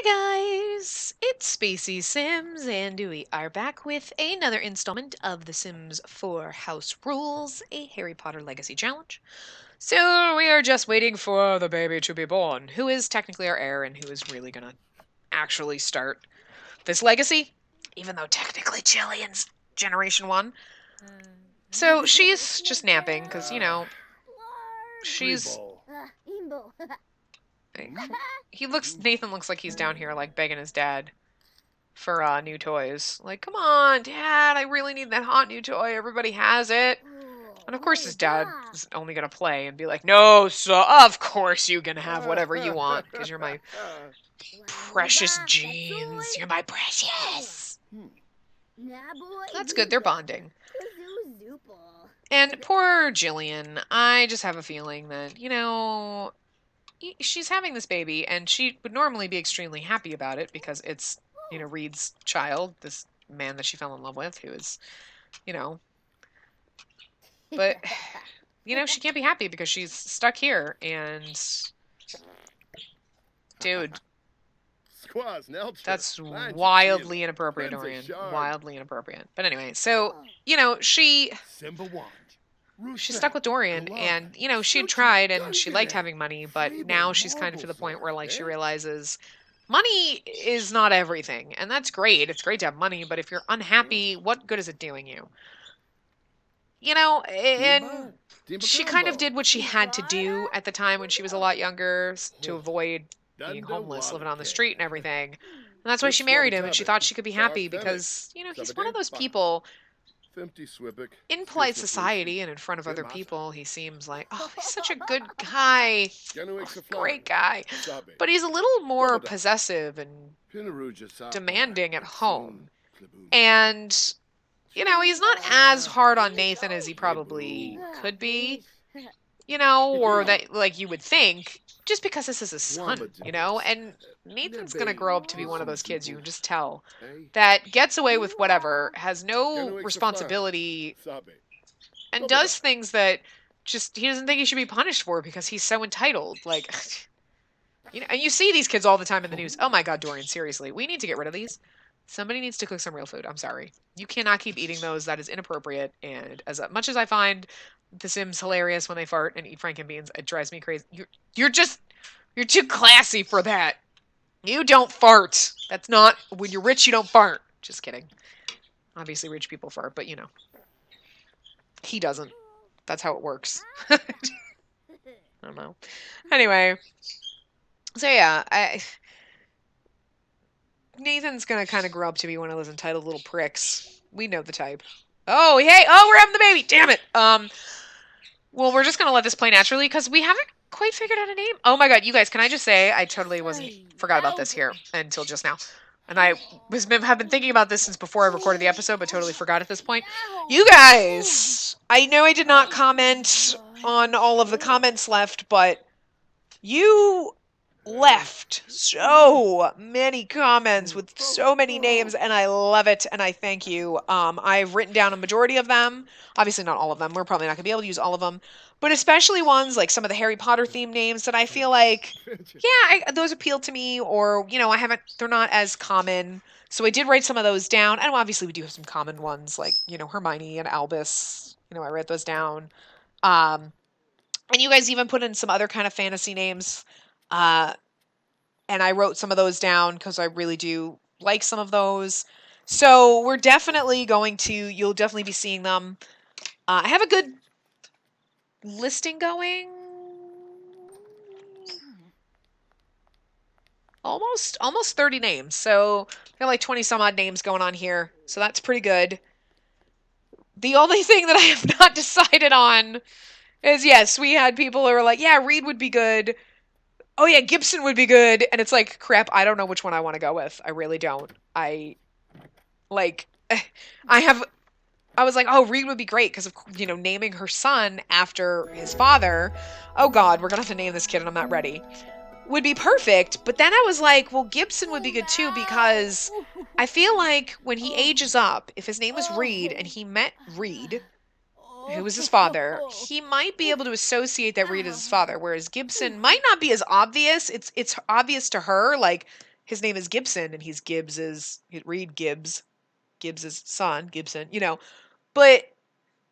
Hi guys, it's Spacey Sims, and we are back with another installment of The Sims 4 House Rules, a Harry Potter Legacy Challenge. So we are just waiting for the baby to be born, who is technically our heir and who is really gonna actually start this legacy, even though technically Jillian's Generation 1. So she's just napping, because, she's... Nathan looks like he's down here, like, begging his dad for new toys. Like, come on, Dad, I really need that hot new toy. Everybody has it. And of course his dad is only going to play and be like, no, so of course you can have whatever you want, because you're my precious jeans. You're my precious. That's good, they're bonding. And poor Jillian, I just have a feeling that, she's having this baby, and she would normally be extremely happy about it because it's, Reed's child, this man that she fell in love with, who is, but, she can't be happy because she's stuck here, and, dude, that's wildly inappropriate, Dorian. Wildly inappropriate. But anyway, so, she's stuck with Dorian, and, she had tried, and she liked having money, but now she's kind of to the point where, like, she realizes money is not everything, and that's great. It's great to have money, but if you're unhappy, what good is it doing you? And she kind of did what she had to do at the time when she was a lot younger to avoid being homeless, living on the street and everything. And that's why she married him, and she thought she could be happy because, he's one of those people in polite society and in front of other people. He seems like, oh, he's such a good guy, great guy, but he's a little more possessive and demanding at home. And, he's not as hard on Nathan as he probably could be, or that, like, you would think, just because this is his son, and Nathan's gonna grow up to be one of those kids you can just tell that gets away with whatever, has no responsibility, and does things that just he doesn't think he should be punished for because he's so entitled. Like, and you see these kids all the time in the news. Oh my God, Dorian, seriously, we need to get rid of these. Somebody needs to cook some real food. I'm sorry. You cannot keep eating those. That is inappropriate. And as much as I find The Sims hilarious when they fart and eat Frankenbeans, it drives me crazy. You're too classy for that. You don't fart. That's not, when you're rich, you don't fart. Just kidding. Obviously rich people fart, but he doesn't. That's how it works. I don't know. Anyway. So yeah, Nathan's gonna kind of grow up to be one of those entitled little pricks. We know the type. Oh, hey! Oh, we're having the baby! Damn it! Well, we're just gonna let this play naturally, because we haven't quite figured out a name. Oh my God, you guys, can I just say, I totally forgot about this here until just now. And I have been thinking about this since before I recorded the episode, but totally forgot at this point. You guys! I know I did not comment on all of the comments left, but you left so many comments with so many names, and I love it, and I thank you. I've written down a majority of them. Obviously not all of them. We're probably not going to be able to use all of them. But especially ones like some of the Harry Potter themed names that I feel like, yeah, those appeal to me, or, they're not as common. So I did write some of those down. And obviously we do have some common ones like, Hermione and Albus. I wrote those down. And you guys even put in some other kind of fantasy names. And I wrote some of those down because I really do like some of those. So we're definitely you'll definitely be seeing them. I have a good listing going. Almost 30 names. So I got like 20 some odd names going on here. So that's pretty good. The only thing that I have not decided on is, yes, we had people who were like, yeah, Reed would be good. Oh yeah, Gibson would be good. And it's like, crap, I don't know which one I want to go with. I really don't. I was like, oh, Reed would be great because of, naming her son after his father. Oh God, we're going to have to name this kid and I'm not ready. Would be perfect. But then I was like, well, Gibson would be good too, because I feel like when he ages up, if his name was Reed and he met Reed, who was his father, he might be able to associate that Reed as his father, whereas Gibson might not be as obvious. It's obvious to her, like, his name is Gibson, and he's Reed Gibbs's son, Gibson, but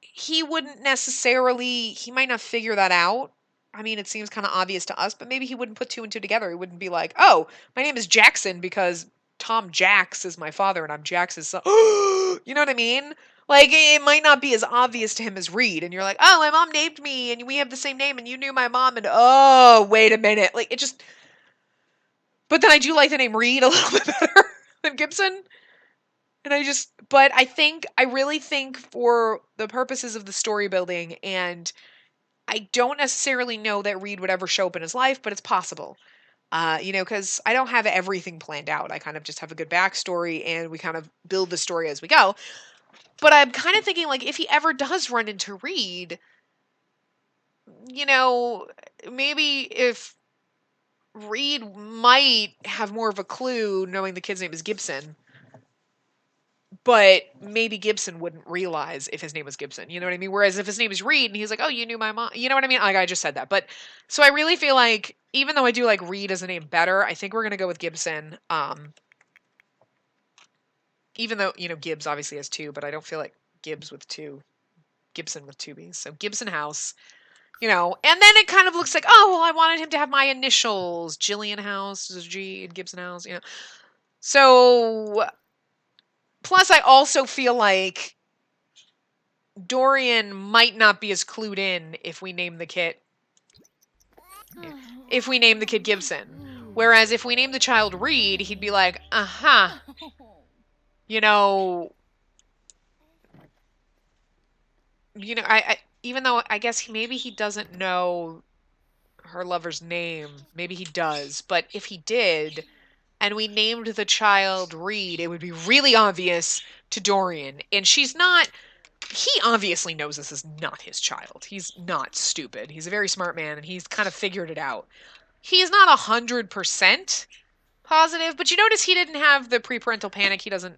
he wouldn't necessarily, he might not figure that out. I mean, it seems kind of obvious to us, but maybe he wouldn't put two and two together. He wouldn't be like, oh, my name is Jackson because Tom Jacks is my father and I'm Jax's son. You know what I mean? Like, it might not be as obvious to him as Reed. And you're like, oh, my mom named me and we have the same name and you knew my mom. And oh, wait a minute. Like, it just. But then I do like the name Reed a little bit better than Gibson. But I really think for the purposes of the story building, and I don't necessarily know that Reed would ever show up in his life, but it's possible. Because I don't have everything planned out. I kind of just have a good backstory, and we kind of build the story as we go. But I'm kind of thinking, like, if he ever does run into Reed, maybe if Reed might have more of a clue knowing the kid's name is Gibson. But maybe Gibson wouldn't realize if his name was Gibson. You know what I mean? Whereas if his name is Reed and he's like, oh, you knew my mom. You know what I mean? Like, I just said that. But so I really feel like, even though I do like Reed as a name better, I think we're going to go with Gibson. Even though, Gibbs obviously has two, but I don't feel like Gibson with two B's. So Gibson House, and then it kind of looks like, oh, well, I wanted him to have my initials. Jillian House, G, and Gibson House, So. Plus, I also feel like Dorian might not be as clued in if we name the kid Gibson. Whereas if we name the child Reed, he'd be like, I even though I guess maybe he doesn't know her lover's name. Maybe he does. But if he did, and we named the child Reed, it would be really obvious to Dorian. And he obviously knows this is not his child. He's not stupid. He's a very smart man, and he's kind of figured it out. He's not 100% positive, but you notice he didn't have the preparental panic. He doesn't,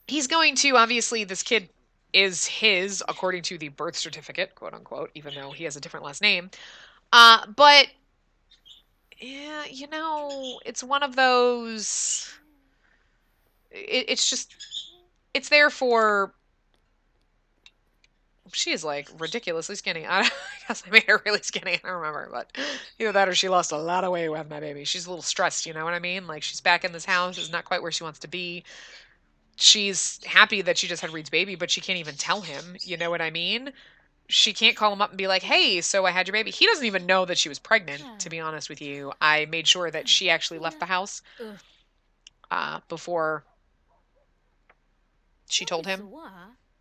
he's going to, obviously, this kid is his, according to the birth certificate, quote unquote, even though he has a different last name. But yeah, it's one of those. It's just, it's there for. She is like ridiculously skinny. I guess I made her really skinny. I don't remember, but either that or she lost a lot of weight with my baby. She's a little stressed, you know what I mean? Like, she's back in this house, is not quite where she wants to be. She's happy that she just had Reed's baby, but she can't even tell him, you know what I mean? She can't call him up and be like, hey, so I had your baby. He doesn't even know that she was pregnant, to be honest with you. I made sure that she actually left the house before she told him.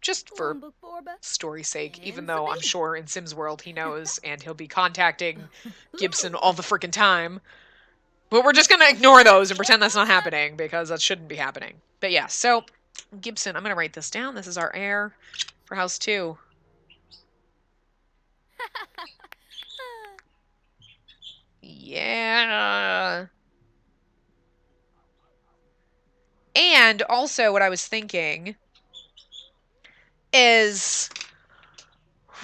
Just for story's sake, even though I'm sure in Sim's world he knows and he'll be contacting Gibson all the freaking time. But we're just going to ignore those and pretend that's not happening because that shouldn't be happening. But yeah, so Gibson, I'm going to write this down. This is our heir for house 2. Yeah. And also what I was thinking is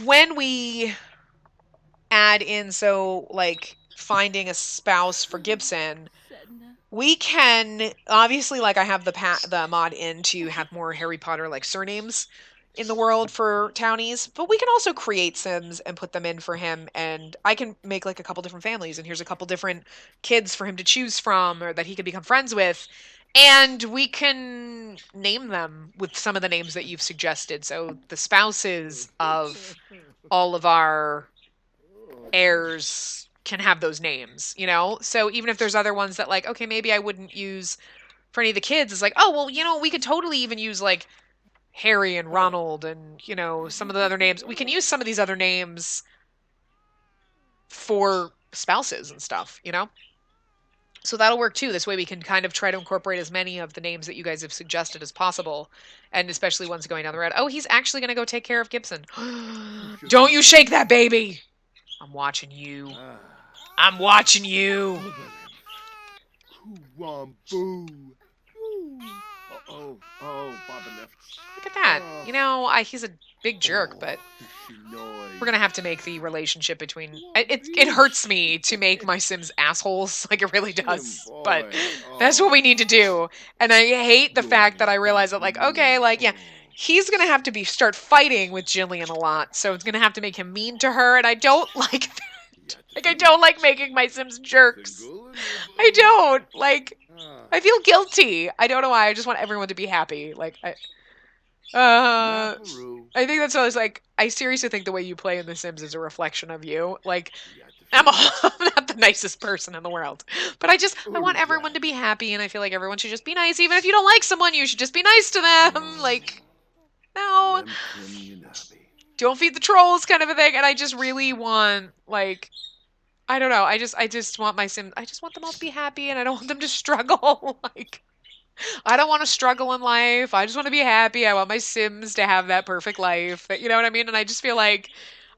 when we add in, so like finding a spouse for Gibson, we can obviously, like, I have the mod in to have more Harry Potter like surnames in the world for townies, but we can also create Sims and put them in for him, and I can make like a couple different families, and here's a couple different kids for him to choose from or that he could become friends with. And we can name them with some of the names that you've suggested. So the spouses of all of our heirs can have those names, So even if there's other ones that, like, okay, maybe I wouldn't use for any of the kids, it's like, oh, well, we could totally even use, like, Harry and Ronald and, some of the other names. We can use some of these other names for spouses and stuff, So that'll work too. This way we can kind of try to incorporate as many of the names that you guys have suggested as possible, and especially ones going down the road. Oh, he's actually going to go take care of Gibson. Don't you shake that baby! I'm watching you. I'm watching you. Look at that. You know, he's a big jerk, but we're gonna have to make the relationship between... It hurts me to make my Sims assholes, like it really does, but that's what we need to do. And I hate the fact that I realize that, like, okay, like, yeah, he's gonna have to start fighting with Jillian a lot, so it's gonna have to make him mean to her, and I don't like that. Like, I don't like making my Sims jerks. I don't. Like, I feel guilty. I don't know why. I just want everyone to be happy. Like, I think that's what I was like. I seriously think the way you play in The Sims is a reflection of you. Like, I'm not the nicest person in the world, but I want everyone to be happy, and I feel like everyone should just be nice. Even if you don't like someone, you should just be nice to them. Like, no, don't feed the trolls, kind of a thing. And I just really want, like, I don't know. I just want my Sims. I just want them all to be happy, and I don't want them to struggle. Like, I don't want to struggle in life. I just want to be happy. I want my Sims to have that perfect life. You know what I mean? And I just feel like,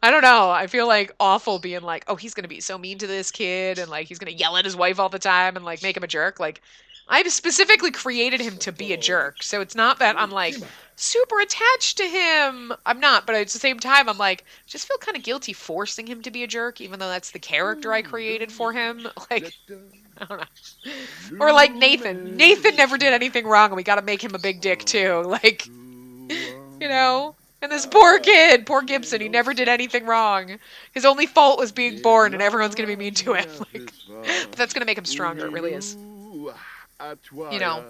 I don't know. I feel like awful being like, oh, he's going to be so mean to this kid. And like, he's going to yell at his wife all the time and like make him a jerk. Like, I've specifically created him to be a jerk. So it's not that I'm like super attached to him. I'm not. But at the same time, I'm like, just feel kind of guilty forcing him to be a jerk, even though that's the character I created for him. Like, I don't know. Or like Nathan. Nathan never did anything wrong, and we got to make him a big dick too. Like, you know. And this poor kid, poor Gibson, he never did anything wrong. His only fault was being born, and everyone's gonna be mean to him. Like, but that's gonna make him stronger. It really is. You know.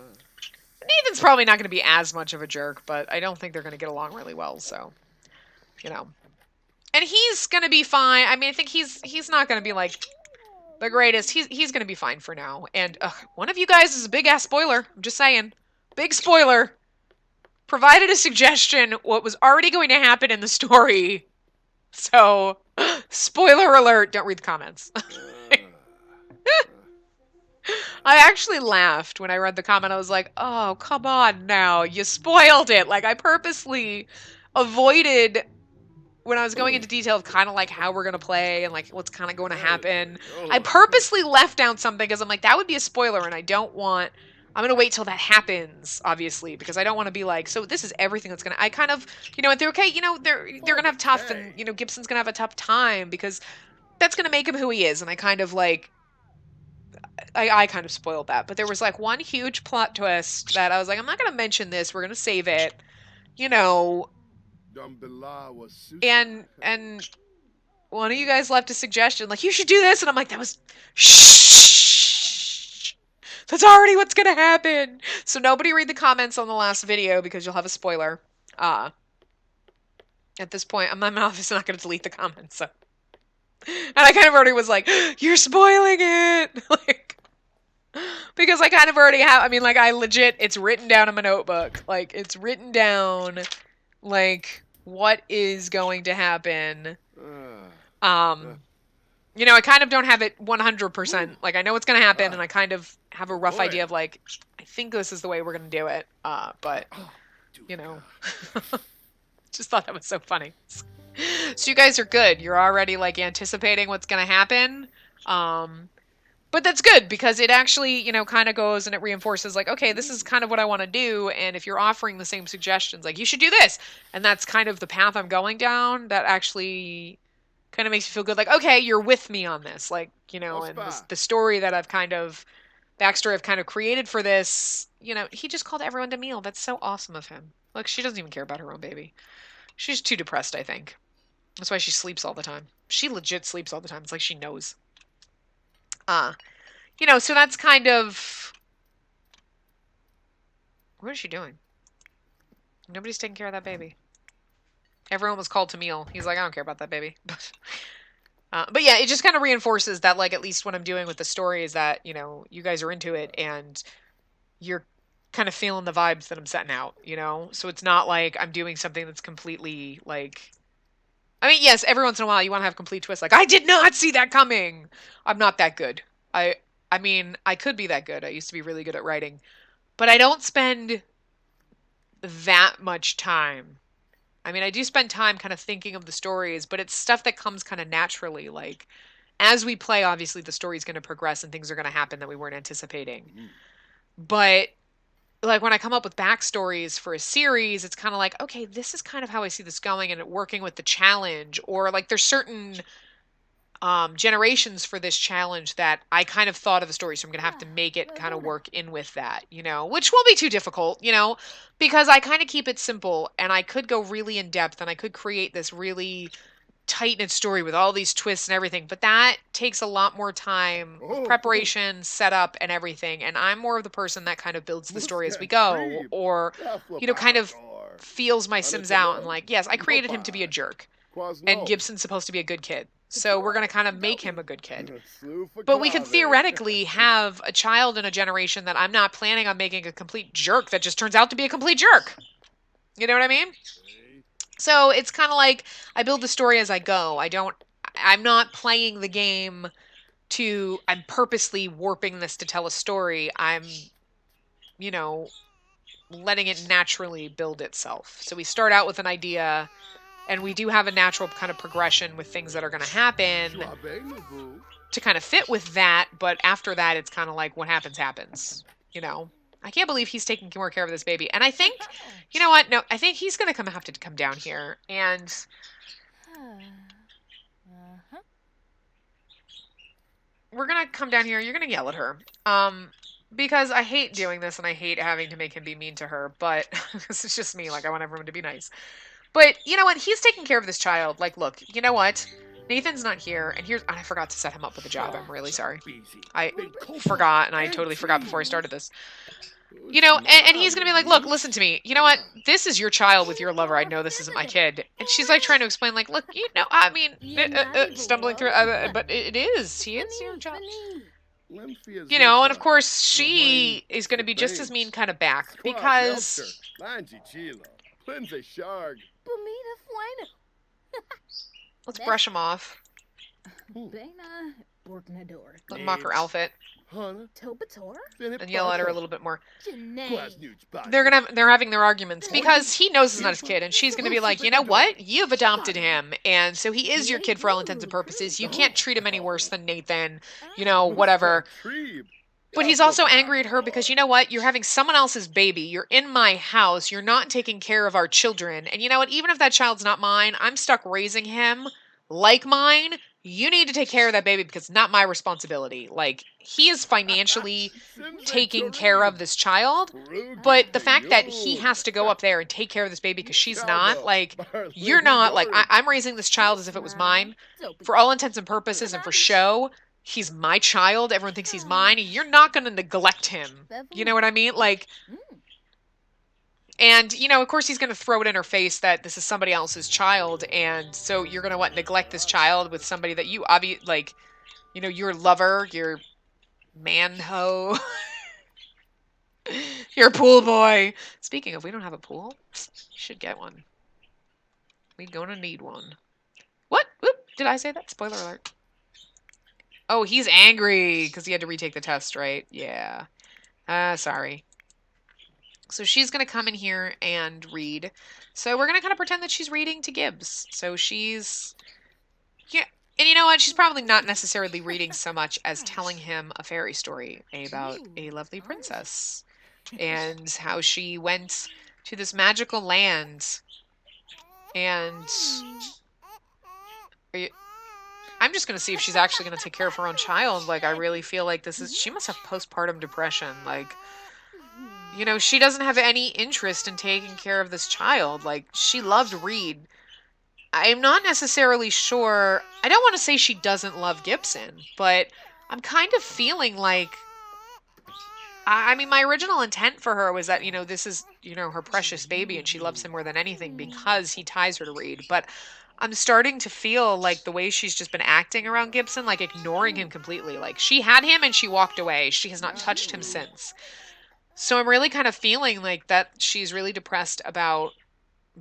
Nathan's probably not gonna be as much of a jerk, but I don't think they're gonna get along really well. So, you know. And he's gonna be fine. I mean, I think he's not gonna be like the greatest. He's gonna be fine for now. And one of you guys is a big ass spoiler. I'm just saying, big spoiler. Provided a suggestion what was already going to happen in the story. So, spoiler alert. Don't read the comments. I actually laughed when I read the comment. I was like, oh, come on now. You spoiled it. Like, I purposely avoided, when I was going into detail of kind of like how we're going to play and like what's kind of going to happen, I purposely left down something because I'm like, that would be a spoiler, and I don't want... I'm going to wait till that happens, obviously, because I don't want to be like, so this is everything that's going to... I kind of, you know, they're okay, you know, they're going to have tough, and, you know, Gibson's going to have a tough time because that's going to make him who he is, and I kind of like... I kind of spoiled that, but there was like one huge plot twist that I was like, I'm not going to mention this, we're going to save it, you know, and one of you guys left a suggestion, like, you should do this, and I'm like, that was... Shh! That's already what's gonna happen! So nobody read the comments on the last video, because you'll have a spoiler. At this point, my mouth is not gonna delete the comments, so... And I kind of already was like, you're spoiling it! Like... Because I kind of already have... I mean, like, I legit... It's written down in my notebook. Like, it's written down... Like, what is going to happen? You know, I kind of don't have it 100%. Like, I know what's going to happen, and I kind of have a rough idea of, like, I think this is the way we're going to do it. But, you know, just thought that was so funny. So you guys are good. You're already, like, anticipating what's going to happen. But that's good, because it actually, you know, kind of goes and it reinforces, like, okay, this is kind of what I want to do, and if you're offering the same suggestions, like, you should do this, and that's kind of the path I'm going down, that actually kind of makes you feel good, like, okay, you're with me on this, like, you know, and the story that I've kind of, backstory I've kind of created for this, you know, he just called everyone to meal. That's so awesome of him. Like, she doesn't even care about her own baby. She's too depressed, I think. That's why she sleeps all the time. She legit sleeps all the time. It's like she knows. You know, so that's kind of... What is she doing? Nobody's taking care of that baby. Everyone was called to meal. He's like, I don't care about that baby. But yeah, it just kind of reinforces that, like, at least what I'm doing with the story is that, you know, you guys are into it, and you're kind of feeling the vibes that I'm setting out, you know? So it's not like I'm doing something that's completely, like... I mean, yes, every once in a while you want to have complete twists, like, I did not see that coming! I'm not that good. I mean, I could be that good. I used to be really good at writing. But I don't spend that much time. I mean, I do spend time kind of thinking of the stories, but it's stuff that comes kind of naturally. Like, as we play, obviously, the story's going to progress and things are going to happen that we weren't anticipating. But like when I come up with backstories for a series, it's kind of like, okay, this is kind of how I see this going and working with the challenge, or like there's certain generations for this challenge that I kind of thought of the story, so I'm gonna have to make it kind of work in with that, which won't be too difficult, because I kind of keep it simple and I could go really in depth and I could create this really tight knit story with all these twists and everything, but that takes a lot more time of preparation, setup, and everything. And I'm more of the person that kind of builds the story as we go, or kind of feels my Sims out and like, yes, I created him to be a jerk, and Gibson's supposed to be a good kid, so we're gonna kind of make him a good kid. But we could theoretically have a child in a generation that I'm not planning on making a complete jerk that just turns out to be a complete jerk. You know what I mean? So it's kind of like I build the story as I go. I'm not playing the game I'm purposely warping this to tell a story. I'm, letting it naturally build itself. So we start out with an idea and we do have a natural kind of progression with things that are going to happen to kind of fit with that. But after that, it's kind of like what happens, happens, I can't believe he's taking more care of this baby. And I think, you know what? No, I think he's going to have to come down here. And we're going to come down here. You're going to yell at her. Because I hate doing this and I hate having to make him be mean to her. But this is just me. Like, I want everyone to be nice. But you know what? He's taking care of this child. Like, look, you know what? Nathan's not here. And I forgot to set him up with a job. I'm really sorry. I forgot, and I totally forgot before I started this. And he's going to be like, look, listen to me. You know what? This is your child with your lover. I know this isn't my kid. And she's like trying to explain, like, look, I mean, stumbling through, but it is. He is your child. And of course, she is going to be just as mean kind of back because... Let's brush him off. Let mock her outfit. And yell at her a little bit more. They're having their arguments because he knows he's not his kid, and she's gonna be like, you know what? You've adopted him, and so he is your kid for all intents and purposes. You can't treat him any worse than Nathan, whatever. But he's also angry at her because, you know what? You're having someone else's baby. You're in my house. You're not taking care of our children. And you know what? Even if that child's not mine, I'm stuck raising him like mine. You need to take care of that baby because it's not my responsibility. Like, he is financially taking care of this child, but the fact that he has to go up there and take care of this baby because she's not, like, you're not, like, I'm raising this child as if it was mine. For all intents and purposes and for show, he's my child. Everyone thinks he's mine. You're not going to neglect him. You know what I mean? Like, and, of course he's going to throw it in her face that this is somebody else's child. And so you're going to, neglect this child with somebody that you obviously, like, your lover, your man-ho, your pool boy. Speaking of, we don't have a pool. You should get one. We're going to need one. What? Oop, did I say that? Spoiler alert. Oh, he's angry because he had to retake the test, right? Yeah. Sorry. So she's going to come in here and read. So we're going to kind of pretend that she's reading to Gibbs. So she's... Yeah. And you know what? She's probably not necessarily reading so much as telling him a fairy story about a lovely princess. And how she went to this magical land. And... I'm just going to see if she's actually going to take care of her own child. Like, I really feel like she must have postpartum depression. Like, she doesn't have any interest in taking care of this child. Like, she loved Reed. I'm not necessarily sure. I don't want to say she doesn't love Gibson, but I'm kind of feeling like, I mean, my original intent for her was that, this is, her precious baby and she loves him more than anything because he ties her to Reed. But I'm starting to feel like the way she's just been acting around Gibson, like ignoring him completely. Like, she had him and she walked away. She has not touched him since. So I'm really kind of feeling like that she's really depressed about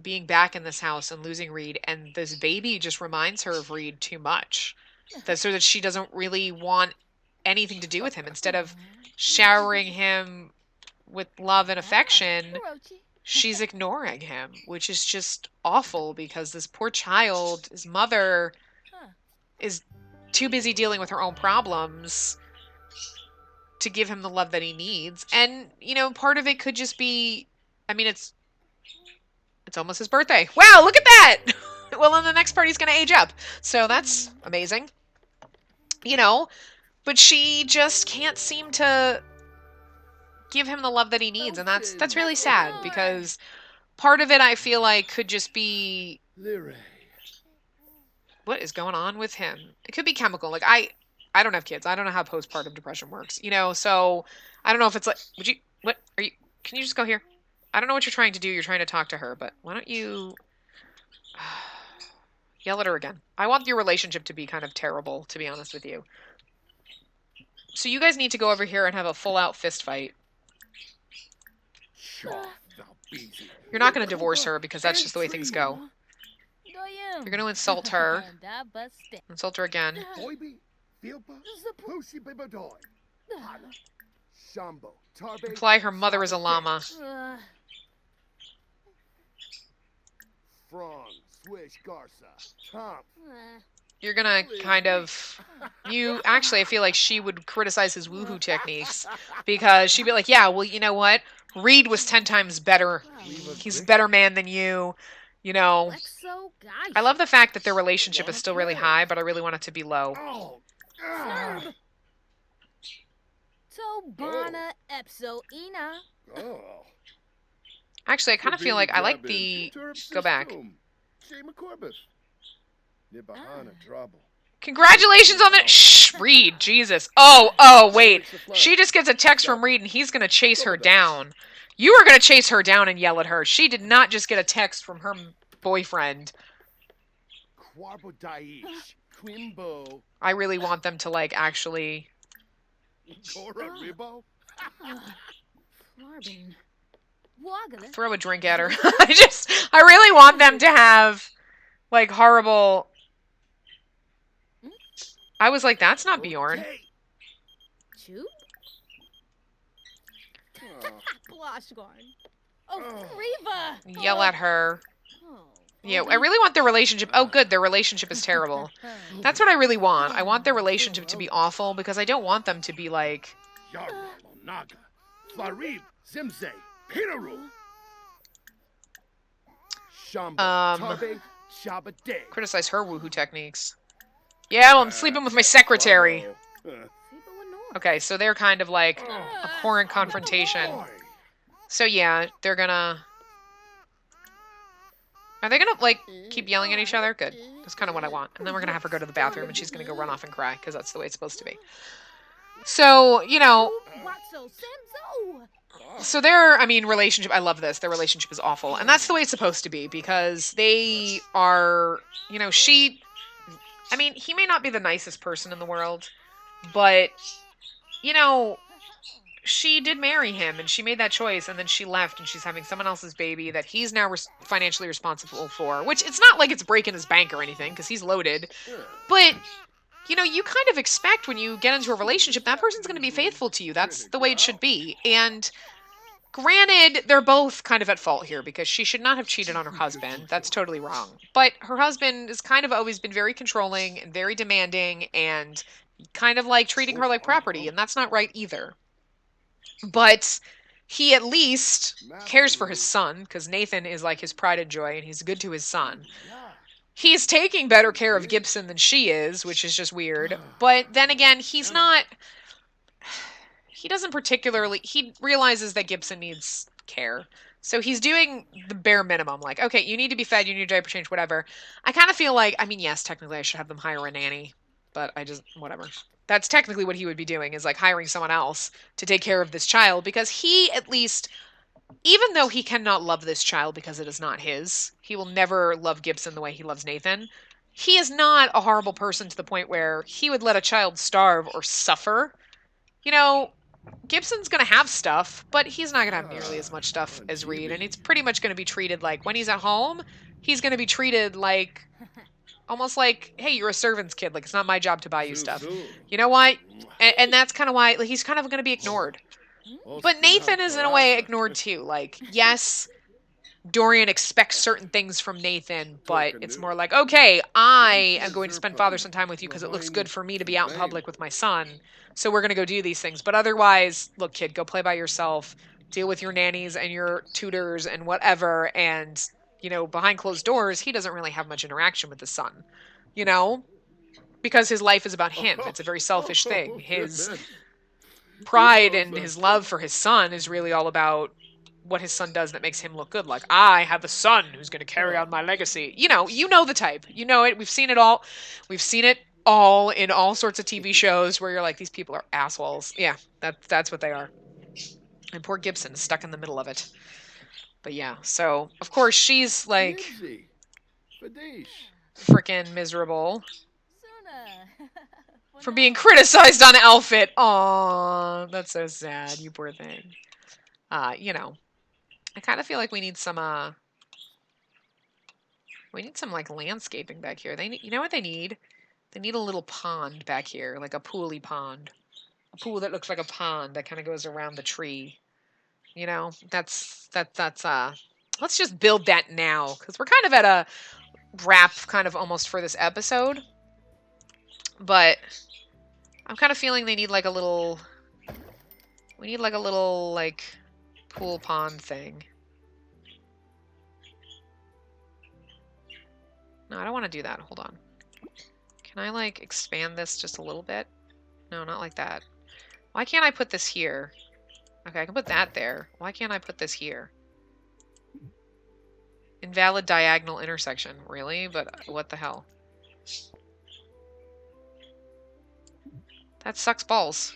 being back in this house and losing Reed. And this baby just reminds her of Reed too much. So that she doesn't really want anything to do with him. Instead of showering him with love and affection, she's ignoring him, which is just awful because this poor child, his mother, is too busy dealing with her own problems to give him the love that he needs. And, you know, part of it could just be, I mean, it's almost his birthday. Wow, look at that! Well, then the next party's going to age up. So that's amazing. You know, but she just can't seem to give him the love that he needs. And that's really sad, because part of it I feel like could just be, what is going on with him? It could be chemical. Like, I don't have kids. I don't know how postpartum depression works, you know? So I don't know if it's like, can you just go here? I don't know what you're trying to do. You're trying to talk to her, but why don't you yell at her again? I want your relationship to be kind of terrible, to be honest with you. So you guys need to go over here and have a full-out fist fight. You're not going to divorce her, because that's just the way things go. You're going to insult her. Insult her again. Imply her mother is a llama. You're gonna kind of... Actually, I feel like she would criticize his woohoo techniques, because she'd be like, yeah, well, you know what? Reed was 10 times better. He's a better man than you. You know, I love the fact that their relationship is still really high, but I really want it to be low. Actually, I kind of feel like I like the... Go back. Congratulations on the... Shh, Reed, Jesus. Oh, wait. She just gets a text from Reed, and he's going to chase her down. You are going to chase her down and yell at her. She did not just get a text from her boyfriend. I really want them to, like, actually... Throw a drink at her. I really want them to have, like, horrible... I was like, that's not Bjorn. Yell at her. Yeah, I really want their relationship... Oh, good, their relationship is terrible. That's what I really want. I want their relationship to be awful, because I don't want them to be like... Criticize her woohoo techniques. Yeah, well, I'm sleeping with my secretary. Okay, so they're kind of like abhorrent confrontation. So yeah, they're gonna... Are they gonna, like, keep yelling at each other? Good. That's kind of what I want. And then we're gonna have her go to the bathroom, and she's gonna go run off and cry, because that's the way it's supposed to be. So, you know... So their, relationship, I love this. Their relationship is awful. And that's the way it's supposed to be, because they are, you know, he may not be the nicest person in the world, but, you know, she did marry him, and she made that choice, and then she left, and she's having someone else's baby that he's now financially responsible for, which it's not like it's breaking his bank or anything, because he's loaded, but... You know, you kind of expect when you get into a relationship, that person's going to be faithful to you. That's the way it should be. And granted, they're both kind of at fault here, because she should not have cheated on her husband. That's totally wrong. But her husband has kind of always been very controlling and very demanding and kind of like treating her like property. And that's not right either. But he at least cares for his son, because Nathan is like his pride and joy, and he's good to his son. He's taking better care of Gibson than she is, which is just weird. But then again, he doesn't particularly... He realizes that Gibson needs care. So he's doing the bare minimum. Like, okay, you need to be fed, you need a diaper change, whatever. I kind of feel like... yes, technically I should have them hire a nanny. But whatever. That's technically what he would be doing, is like hiring someone else to take care of this child. Because he at least... Even though he cannot love this child because it is not his, he will never love Gibson the way he loves Nathan. He is not a horrible person to the point where he would let a child starve or suffer. You know, Gibson's going to have stuff, but he's not going to have nearly as much stuff as Reed. And it's pretty much going to be treated like, when he's at home, he's going to be treated like, almost like, hey, you're a servant's kid. Like, it's not my job to buy you stuff. You know what? And that's kind of why, like, he's kind of going to be ignored. But Nathan is in a way ignored too. Like, yes, Dorian expects certain things from Nathan, but it's more like, okay, I am going to spend father-son time with you because it looks good for me to be out in public with my son, so we're going to go do these things. But otherwise, look, kid, go play by yourself, deal with your nannies and your tutors and whatever, and, you know, behind closed doors, he doesn't really have much interaction with his son, you know? Because his life is about him. It's a very selfish thing. His pride and his love for his son is really all about what his son does that makes him look good. Like, I have a son who's going to carry on my legacy. You know the type. You know it. We've seen it all. We've seen it all in all sorts of TV shows where you're like, these people are assholes. Yeah, that's what they are. And poor Gibson is stuck in the middle of it. But yeah, so, of course, she's, like, freaking miserable for being criticized on outfit. Aww, that's so sad, you poor thing. You know, I kind of feel like we need some, like, landscaping back here. They need, you know what they need? They need a little pond back here, like a pooly pond. A pool that looks like a pond that kind of goes around the tree. You know, that's, let's just build that now, because we're kind of at a wrap, kind of almost for this episode. But I'm kind of feeling they need, like, a little, we need, like, a little, like, pool pond thing. No, I don't want to do that. Hold on. Can I, like, expand this just a little bit? No, not like that. Why can't I put this here? Okay, I can put that there. Why can't I put this here? Invalid diagonal intersection. Really? But what the hell? That sucks balls.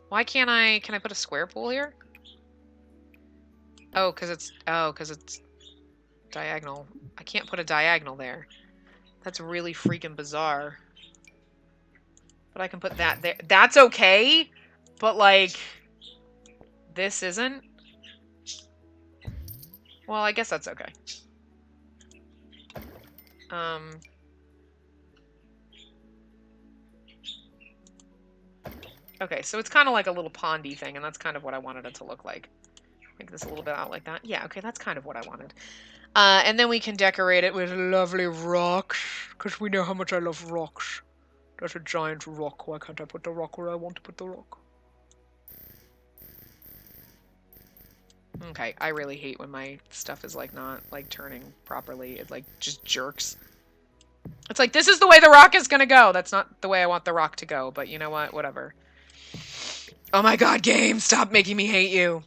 Why can't I... Can I put a square pool here? Oh, because it's diagonal. I can't put a diagonal there. That's really freaking bizarre. But I can put that there. That's okay, but, like, this isn't? Well, I guess that's okay. Okay, so it's kind of like a little pondy thing, and that's kind of what I wanted it to look like. Make this a little bit out like that. Yeah, okay, that's kind of what I wanted. And then we can decorate it with lovely rocks, because we know how much I love rocks. That's a giant rock. Why can't I put the rock where I want to put the rock? Okay, I really hate when my stuff is, like, not, like, turning properly. It, like, just jerks. It's like, this is the way the rock is gonna go. That's not the way I want the rock to go, but you know what? Whatever. Oh my god, game! Stop making me hate you!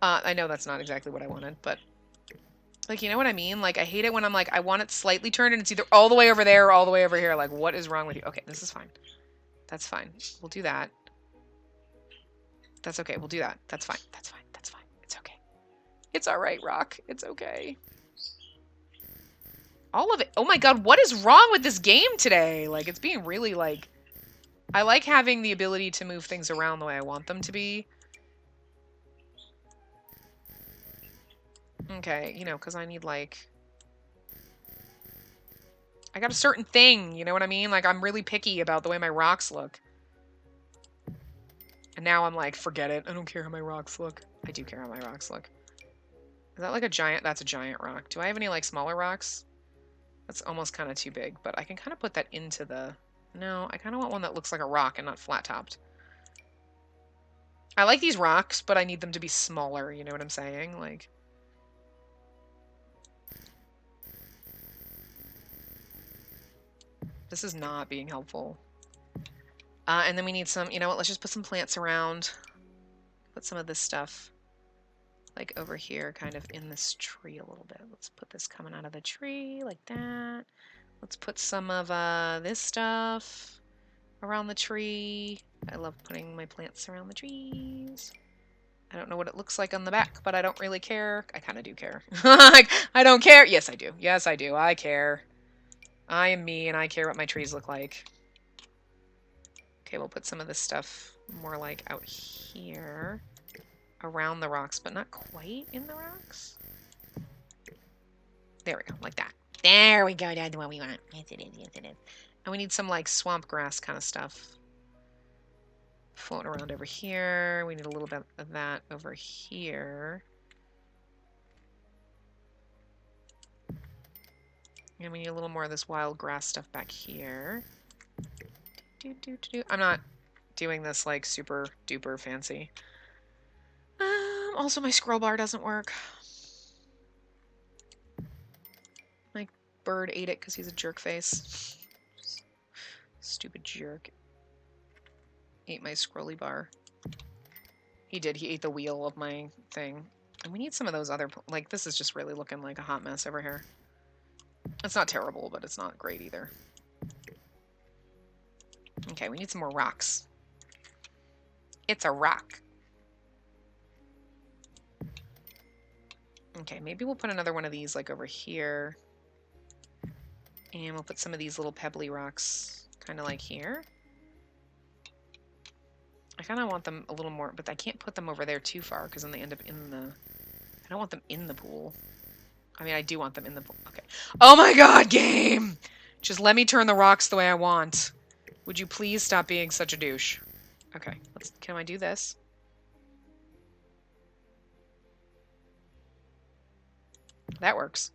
I know that's not exactly what I wanted, but... Like, you know what I mean? Like, I hate it when I'm like, I want it slightly turned and it's either all the way over there or all the way over here. Like, what is wrong with you? Okay, this is fine. That's fine. We'll do that. That's okay. We'll do that. That's fine. That's fine. That's fine. It's okay. It's alright, Rock. It's okay. All of it. Oh my god, what is wrong with this game today? Like, it's being really, like... I like having the ability to move things around the way I want them to be. Okay, you know, because I need, like... I got a certain thing, you know what I mean? Like, I'm really picky about the way my rocks look. And now I'm like, forget it. I don't care how my rocks look. I do care how my rocks look. Is that like a giant? That's a giant rock. Do I have any, like, smaller rocks? That's almost kind of too big, but I can kind of put that into the... No, I kind of want one that looks like a rock and not flat-topped. I like these rocks, but I need them to be smaller, you know what I'm saying? Like... This is not being helpful. And then we need some, you know what, let's just put some plants around. Put some of this stuff, like, over here, kind of in this tree a little bit. Let's put this coming out of the tree, like that. Let's put some of this stuff around the tree. I love putting my plants around the trees. I don't know what it looks like on the back, but I don't really care. I kind of do care. I don't care. Yes, I do. Yes, I do. I care. I am me, and I care what my trees look like. Okay, we'll put some of this stuff more, like, out here. Around the rocks, but not quite in the rocks. There we go, like that. There we go, that's what we want. Yes, it is, yes, it is. And we need some, like, swamp grass kind of stuff. floating around over here. We need a little bit of that over here. And we need a little more of this wild grass stuff back here. I'm not doing this like super duper fancy. Also my scroll bar doesn't work. My bird ate it because he's a jerk face. Stupid jerk. Ate my scrolly bar. He did. He ate the wheel of my thing. And we need some of those other... Like, this is just really looking like a hot mess over here. It's not terrible, but it's not great either. Okay, we need some more rocks. It's a rock. Okay, maybe we'll put another one of these, like, over here. And we'll put some of these little pebbly rocks kind of like here. I kind of want them a little more, but I can't put them over there too far because then they end up in the... I don't want them in the pool. I mean, I do want them in the pool. Okay. Oh my god, game! Just let me turn the rocks the way I want. Would you please stop being such a douche? Okay, can I do this? That works.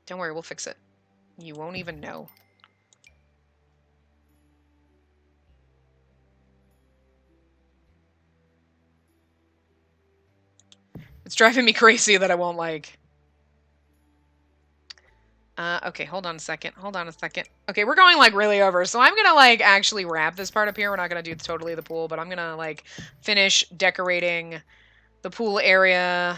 Don't worry, we'll fix it. You won't even know. It's driving me crazy that I won't like... okay, hold on a second. Hold on a second. Okay, we're going, like, really over. So I'm gonna, like, actually wrap this part up here. We're not gonna do totally the pool, but I'm gonna, like, finish decorating the pool area.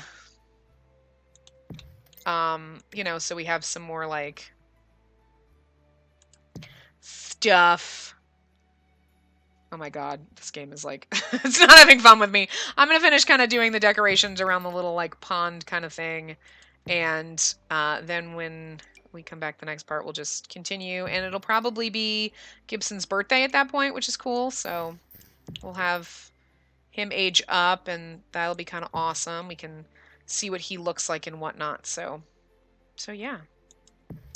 You know, so we have some more, like, stuff. Oh my god, this game is, like, it's not having fun with me. I'm gonna finish kind of doing the decorations around the little, like, pond kind of thing. And then when we come back the next part, we'll just continue. And it'll probably be Gibson's birthday at that point, which is cool. So we'll have him age up, and that'll be kind of awesome. We can see what he looks like and whatnot. So yeah.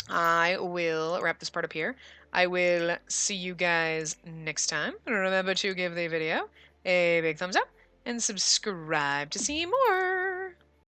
I will wrap this part up here. I will see you guys next time. Remember to give the video a big thumbs up and subscribe to see more.